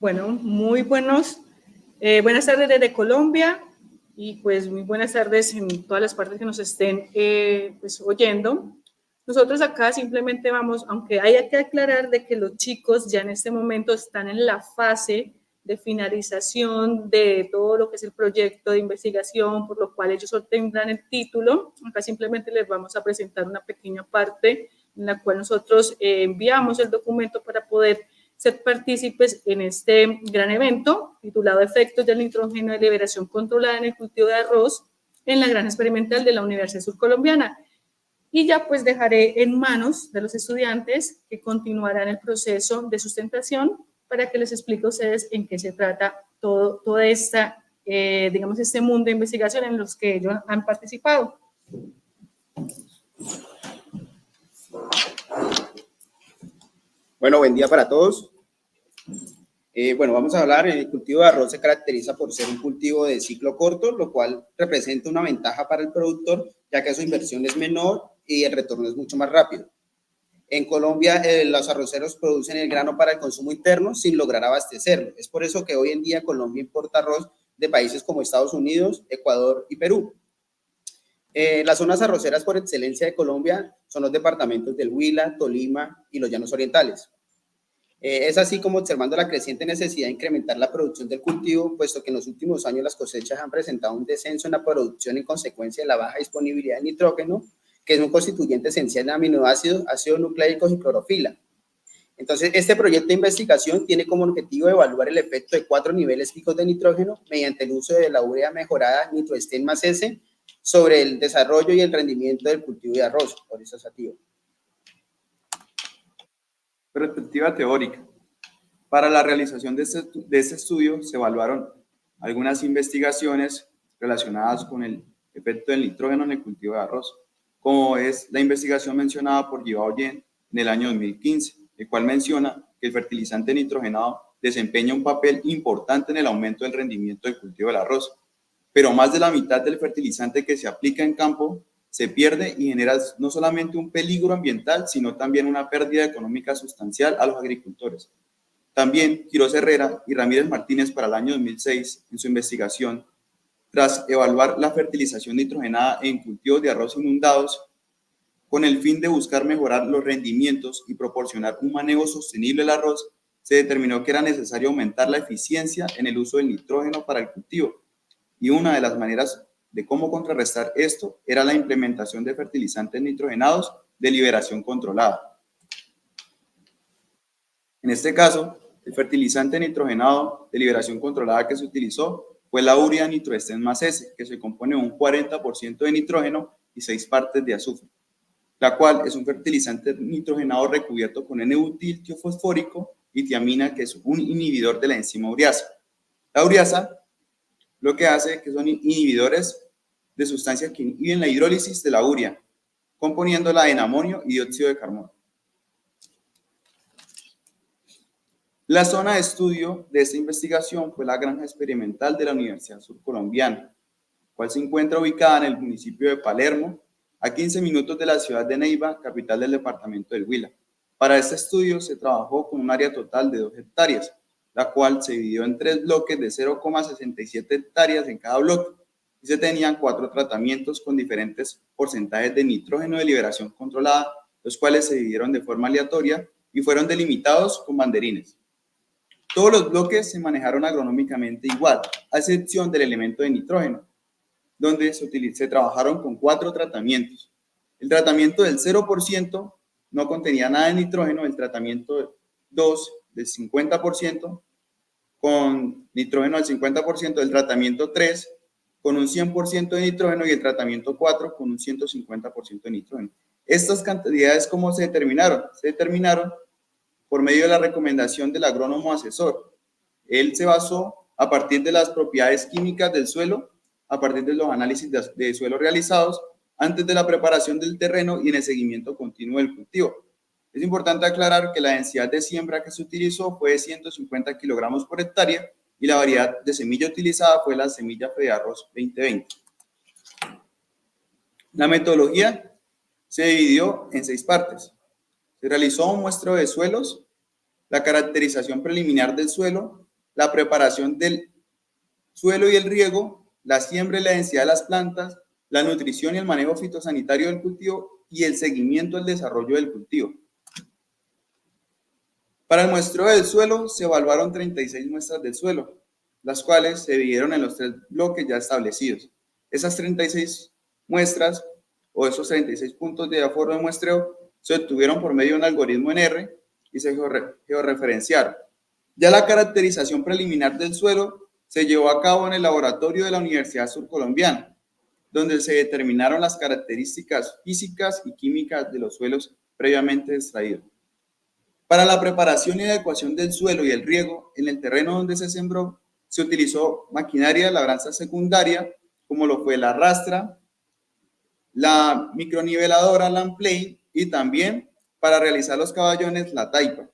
Bueno, buenas tardes desde Colombia y pues muy buenas tardes en todas las partes que nos estén pues, oyendo. Nosotros acá simplemente vamos, aunque haya que aclarar de que los chicos ya en este momento están en la fase de finalización de todo lo que es el proyecto de investigación, por lo cual ellos obtendrán el título. Acá simplemente les vamos a presentar una pequeña parte en la cual nosotros enviamos el documento para poder ser partícipes en este gran evento titulado Efectos del nitrógeno de liberación controlada en el cultivo de arroz en la Granja Experimental de la Universidad Surcolombiana. Y ya pues dejaré en manos de los estudiantes que continuarán el proceso de sustentación para que les explique a ustedes en qué se trata toda esta, digamos, este mundo de investigación en los que ellos han participado. Bueno, buen día para todos. Bueno, vamos a hablar, el cultivo de arroz se caracteriza por ser un cultivo de ciclo corto, lo cual representa una ventaja para el productor, ya que su inversión es menor y el retorno es mucho más rápido. En Colombia, los arroceros producen el grano para el consumo interno sin lograr abastecerlo. Es por eso que hoy en día Colombia importa arroz de países como Estados Unidos, Ecuador y Perú. Las zonas arroceras por excelencia de Colombia son los departamentos del Huila, Tolima y los Llanos Orientales. Es así como observando la creciente necesidad de incrementar la producción del cultivo, puesto que en los últimos años las cosechas han presentado un descenso en la producción en consecuencia de la baja disponibilidad de nitrógeno, que es un constituyente esencial de aminoácidos, ácidos nucleicos y clorofila. Entonces, este proyecto de investigación tiene como objetivo evaluar el efecto de 4 niveles picos de nitrógeno mediante el uso de la urea mejorada Nitrosten más S sobre el desarrollo y el rendimiento del cultivo de arroz horizontal. Perspectiva teórica. Para la realización de este estudio se evaluaron algunas investigaciones relacionadas con el efecto del nitrógeno en el cultivo de arroz, como es la investigación mencionada por Givao Yen en el año 2015, el cual menciona que el fertilizante nitrogenado desempeña un papel importante en el aumento del rendimiento del cultivo del arroz, pero más de la mitad del fertilizante que se aplica en campo se pierde y genera no solamente un peligro ambiental, sino también una pérdida económica sustancial a los agricultores. También Quiroz Herrera y Ramírez Martínez para el año 2006, en su investigación, tras evaluar la fertilización nitrogenada en cultivos de arroz inundados, con el fin de buscar mejorar los rendimientos y proporcionar un manejo sostenible del arroz, se determinó que era necesario aumentar la eficiencia en el uso del nitrógeno para el cultivo. Y una de las maneras de cómo contrarrestar esto era la implementación de fertilizantes nitrogenados de liberación controlada. En este caso, el fertilizante nitrogenado de liberación controlada que se utilizó fue la urea Nitrosten más S, que se compone de un 40% de nitrógeno y 6 partes de azufre, la cual es un fertilizante nitrogenado recubierto con N-butil tiofosfórico y tiamina, que es un inhibidor de la enzima ureasa. La ureasa lo que hace que son inhibidores de sustancias que inhiben la hidrólisis de la urea, componiéndola en amonio y dióxido de carbono. La zona de estudio de esta investigación fue la Granja Experimental de la Universidad Surcolombiana, cual se encuentra ubicada en el municipio de Palermo, a 15 minutos de la ciudad de Neiva, capital del departamento del Huila. Para este estudio se trabajó con un área total de 2 hectáreas, la cual se dividió en 3 bloques de 0,67 hectáreas en cada bloque, y se tenían 4 tratamientos con diferentes porcentajes de nitrógeno de liberación controlada, los cuales se dividieron de forma aleatoria y fueron delimitados con banderines. Todos los bloques se manejaron agronómicamente igual, a excepción del elemento de nitrógeno, donde se trabajaron con 4 tratamientos. El tratamiento del 0% no contenía nada de nitrógeno, el tratamiento 2 del 50% con nitrógeno al 50%, el tratamiento 3 con un 100% de nitrógeno y el tratamiento 4 con un 150% de nitrógeno. Estas cantidades, ¿cómo se determinaron? Se determinaron por medio de la recomendación del agrónomo asesor. Él se basó a partir de las propiedades químicas del suelo, a partir de los análisis de suelo realizados antes de la preparación del terreno y en el seguimiento continuo del cultivo. Es importante aclarar que la densidad de siembra que se utilizó fue de 150 kilogramos por hectárea y la variedad de semilla utilizada fue la semilla Fede Arroz 2020. La metodología se dividió en 6 partes. Se realizó un muestreo de suelos, la caracterización preliminar del suelo, la preparación del suelo y el riego, la siembra y la densidad de las plantas, la nutrición y el manejo fitosanitario del cultivo y el seguimiento al desarrollo del cultivo. Para el muestreo del suelo se evaluaron 36 muestras del suelo, las cuales se dividieron en los 3 bloques ya establecidos. Esas 36 muestras o esos 36 puntos de aforo de muestreo se obtuvieron por medio de un algoritmo en R y se georreferenciaron. Ya la caracterización preliminar del suelo se llevó a cabo en el laboratorio de la Universidad Surcolombiana, donde se determinaron las características físicas y químicas de los suelos previamente extraídos. Para la preparación y adecuación del suelo y el riego en el terreno donde se sembró, se utilizó maquinaria de labranza secundaria, como lo fue la rastra, la microniveladora Lampley y también para realizar los caballones la taipa.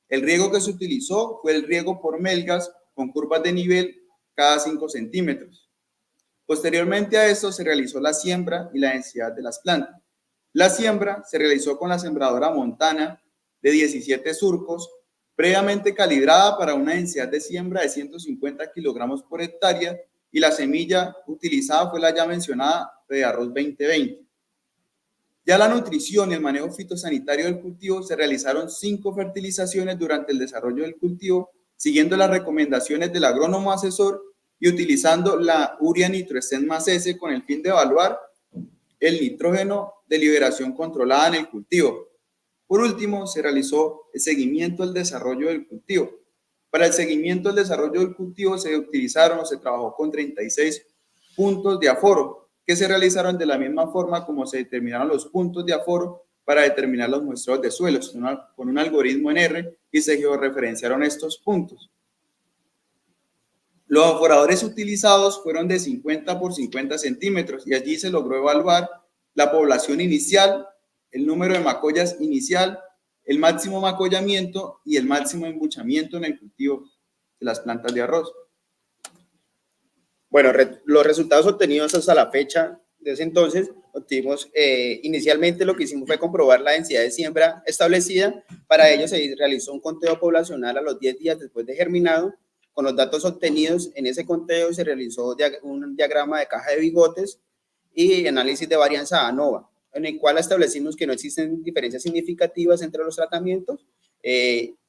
El riego que se utilizó fue el riego por melgas con curvas de nivel cada 5 centímetros. Posteriormente a esto se realizó la siembra y la densidad de las plantas. La siembra se realizó con la sembradora Montana de 17 surcos, previamente calibrada para una densidad de siembra de 150 kilogramos por hectárea, y la semilla utilizada fue la ya mencionada de arroz 2020. Ya la nutrición y el manejo fitosanitario del cultivo se realizaron 5 fertilizaciones durante el desarrollo del cultivo, siguiendo las recomendaciones del agrónomo asesor y utilizando la urea nitrosten más S con el fin de evaluar el nitrógeno de liberación controlada en el cultivo. Por último, se realizó el seguimiento del desarrollo del cultivo. Para el seguimiento del desarrollo del cultivo se utilizaron o se trabajó con 36 puntos de aforo, que se realizaron de la misma forma como se determinaron los puntos de aforo para determinar los muestreos de suelos, con un algoritmo en R, y se georreferenciaron estos puntos. Los aforadores utilizados fueron de 50 por 50 centímetros y allí se logró evaluar la población inicial, el número de macollas inicial, el máximo macollamiento y el máximo embuchamiento en el cultivo de las plantas de arroz. Bueno, los resultados obtenidos hasta la fecha de ese entonces, obtuvimos, inicialmente lo que hicimos fue comprobar la densidad de siembra establecida. Para ello se realizó un conteo poblacional a los 10 días después de germinado. Con los datos obtenidos en ese conteo se realizó un diagrama de caja de bigotes y análisis de varianza ANOVA, en el cual establecimos que no existen diferencias significativas entre los tratamientos.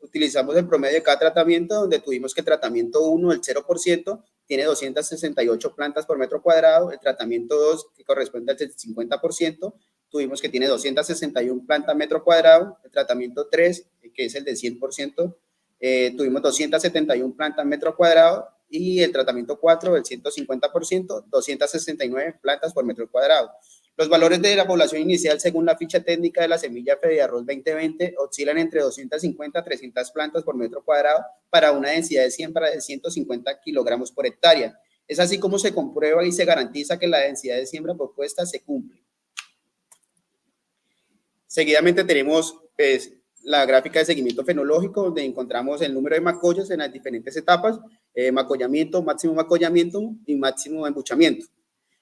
Utilizamos el promedio de cada tratamiento, donde tuvimos que el tratamiento 1, el 0%, tiene 268 plantas por metro cuadrado, el tratamiento 2, que corresponde al 50%, tuvimos que tiene 261 plantas metro cuadrado, el tratamiento 3, que es el de 100%, tuvimos 271 plantas metro cuadrado, y el tratamiento 4, el 150%, 269 plantas por metro cuadrado. Los valores de la población inicial, según la ficha técnica de la semilla Fediarroz 2020, oscilan entre 250 a 300 plantas por metro cuadrado para una densidad de siembra de 150 kilogramos por hectárea. Es así como se comprueba y se garantiza que la densidad de siembra propuesta se cumple. Seguidamente tenemos la gráfica de seguimiento fenológico, donde encontramos el número de macollas en las diferentes etapas, macollamiento, máximo macollamiento y máximo embuchamiento.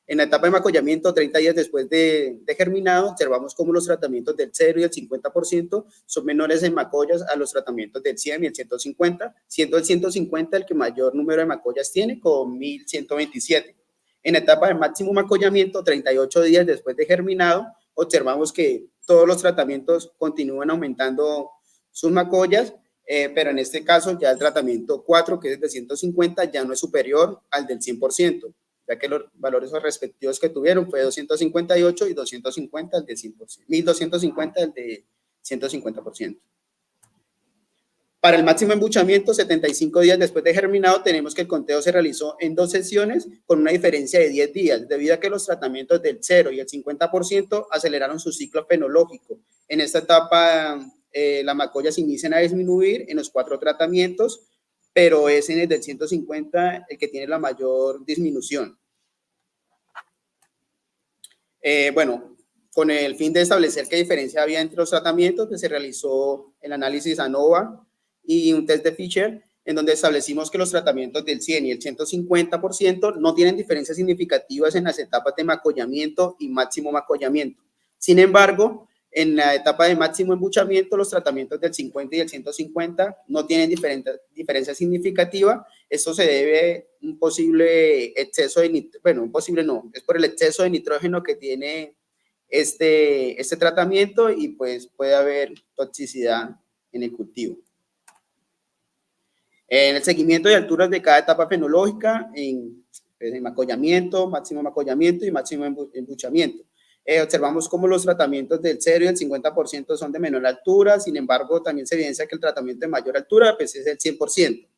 En la etapa de macollamiento, 30 días después de germinado, observamos cómo los tratamientos del 0 y el 50% son menores en macollas a los tratamientos del 100 y el 150, siendo el 150 el que mayor número de macollas tiene, con 1.127. En la etapa de máximo macollamiento, 38 días después de germinado, observamos que todos los tratamientos continúan aumentando sus macollas, pero en este caso ya el tratamiento 4, que es de 150, ya no es superior al del 100%. Ya que los valores respectivos que tuvieron fue 258 y 250 el de 100%, 1250 el de 150%. Para el máximo embuchamiento, 75 días después de germinado, tenemos que el conteo se realizó en 2 sesiones con una diferencia de 10 días, debido a que los tratamientos del 0 y el 50% aceleraron su ciclo fenológico. En esta etapa, las macollas inician a disminuir en los 4 tratamientos, pero es en el del 150 el que tiene la mayor disminución. Bueno, con el fin de establecer qué diferencia había entre los tratamientos, que se realizó el análisis ANOVA y un test de Fisher, en donde establecimos que los tratamientos del 100 y el 150% no tienen diferencias significativas en las etapas de macollamiento y máximo macollamiento. Sin embargo, En la etapa de máximo embuchamiento, los tratamientos del 50 y el 150 no tienen diferencia significativa. Esto se debe a un posible exceso de nitrógeno, bueno, un posible no, es por el exceso de nitrógeno que tiene este tratamiento y pues puede haber toxicidad en el cultivo. En el seguimiento de alturas de cada etapa fenológica, en macollamiento, máximo macollamiento y máximo embuchamiento. Observamos cómo los tratamientos del 0 y el 50% son de menor altura, sin embargo, también se evidencia que el tratamiento de mayor altura pues, es el 100%.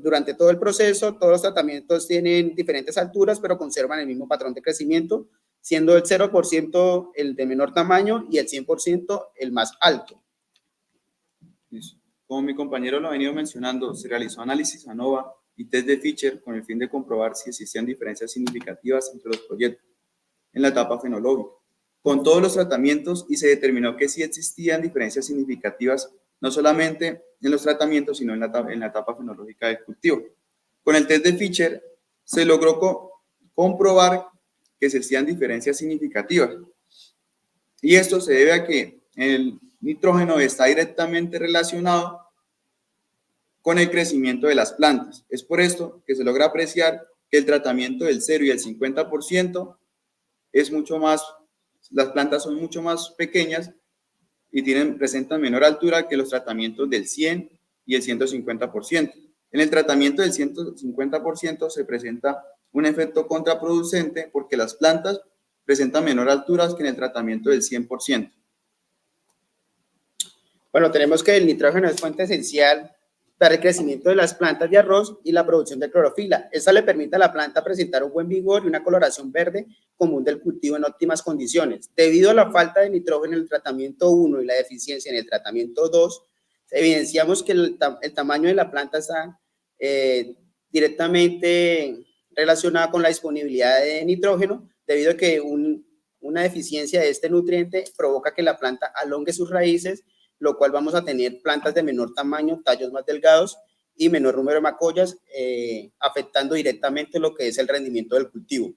Durante todo el proceso, todos los tratamientos tienen diferentes alturas, pero conservan el mismo patrón de crecimiento, siendo el 0% el de menor tamaño y el 100% el más alto. Como mi compañero lo ha venido mencionando, se realizó análisis ANOVA y test de Fischer con el fin de comprobar si existían diferencias significativas entre los proyectos en la etapa fenológica, con todos los tratamientos, y se determinó que sí existían diferencias significativas, no solamente en los tratamientos, sino en la etapa fenológica del cultivo. Con el test de Fischer se logró comprobar que existían diferencias significativas, y esto se debe a que el nitrógeno está directamente relacionado con el crecimiento de las plantas. Es por esto que se logra apreciar que el tratamiento del 0 y el 50% es mucho más, las plantas son mucho más pequeñas y presentan menor altura que los tratamientos del 100 y el 150%. En el tratamiento del 150% se presenta un efecto contraproducente porque las plantas presentan menor alturas que en el tratamiento del 100%. Bueno, tenemos que el nitrógeno es fuente esencial para el crecimiento de las plantas de arroz y la producción de clorofila. Esta le permite a la planta presentar un buen vigor y una coloración verde común del cultivo en óptimas condiciones. Debido a la falta de nitrógeno en el tratamiento 1 y la deficiencia en el tratamiento 2, evidenciamos que el tamaño de la planta está directamente relacionado con la disponibilidad de nitrógeno, debido a que una deficiencia de este nutriente provoca que la planta alongue sus raíces, lo cual vamos a tener plantas de menor tamaño, tallos más delgados y menor número de macollas, afectando directamente lo que es el rendimiento del cultivo.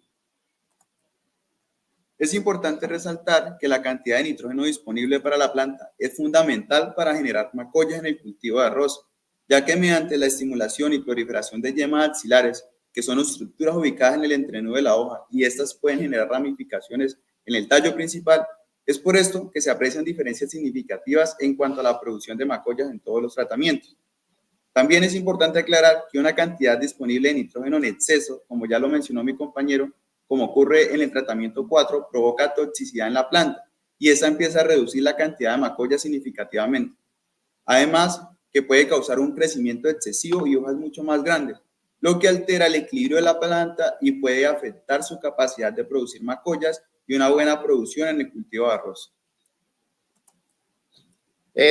Es importante resaltar que la cantidad de nitrógeno disponible para la planta es fundamental para generar macollas en el cultivo de arroz, ya que mediante la estimulación y proliferación de yemas axilares, que son estructuras ubicadas en el entrenudo de la hoja, y estas pueden generar ramificaciones en el tallo principal. Es por esto que se aprecian diferencias significativas en cuanto a la producción de macollas en todos los tratamientos. También es importante aclarar que una cantidad disponible de nitrógeno en exceso, como ya lo mencionó mi compañero, como ocurre en el tratamiento 4, provoca toxicidad en la planta y esa empieza a reducir la cantidad de macollas significativamente. Además, que puede causar un crecimiento excesivo y hojas mucho más grandes, lo que altera el equilibrio de la planta y puede afectar su capacidad de producir macollas y una buena producción en el cultivo de arroz.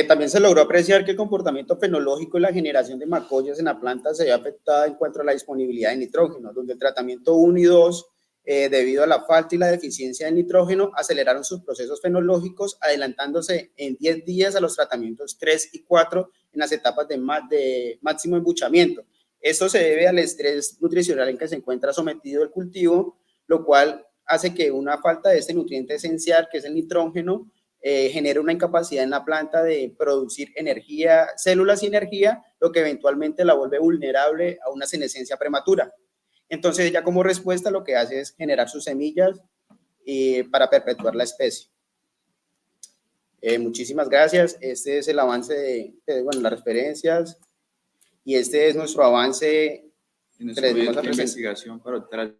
También se logró apreciar que el comportamiento fenológico y la generación de macollas en la planta se ve afectada en cuanto a la disponibilidad de nitrógeno, donde el tratamiento 1 y 2, debido a la falta y la deficiencia de nitrógeno, aceleraron sus procesos fenológicos, adelantándose en 10 días a los tratamientos 3 y 4 en las etapas de máximo embuchamiento. Esto se debe al estrés nutricional en que se encuentra sometido el cultivo, lo cual hace que una falta de este nutriente esencial, que es el nitrógeno, genere una incapacidad en la planta de producir energía, células y energía, lo que eventualmente la vuelve vulnerable a una senescencia prematura. Entonces ella como respuesta lo que hace es generar sus semillas para perpetuar la especie. Muchísimas gracias. Este es el avance de las referencias y este es nuestro avance en nuestro proyecto de investigación para optar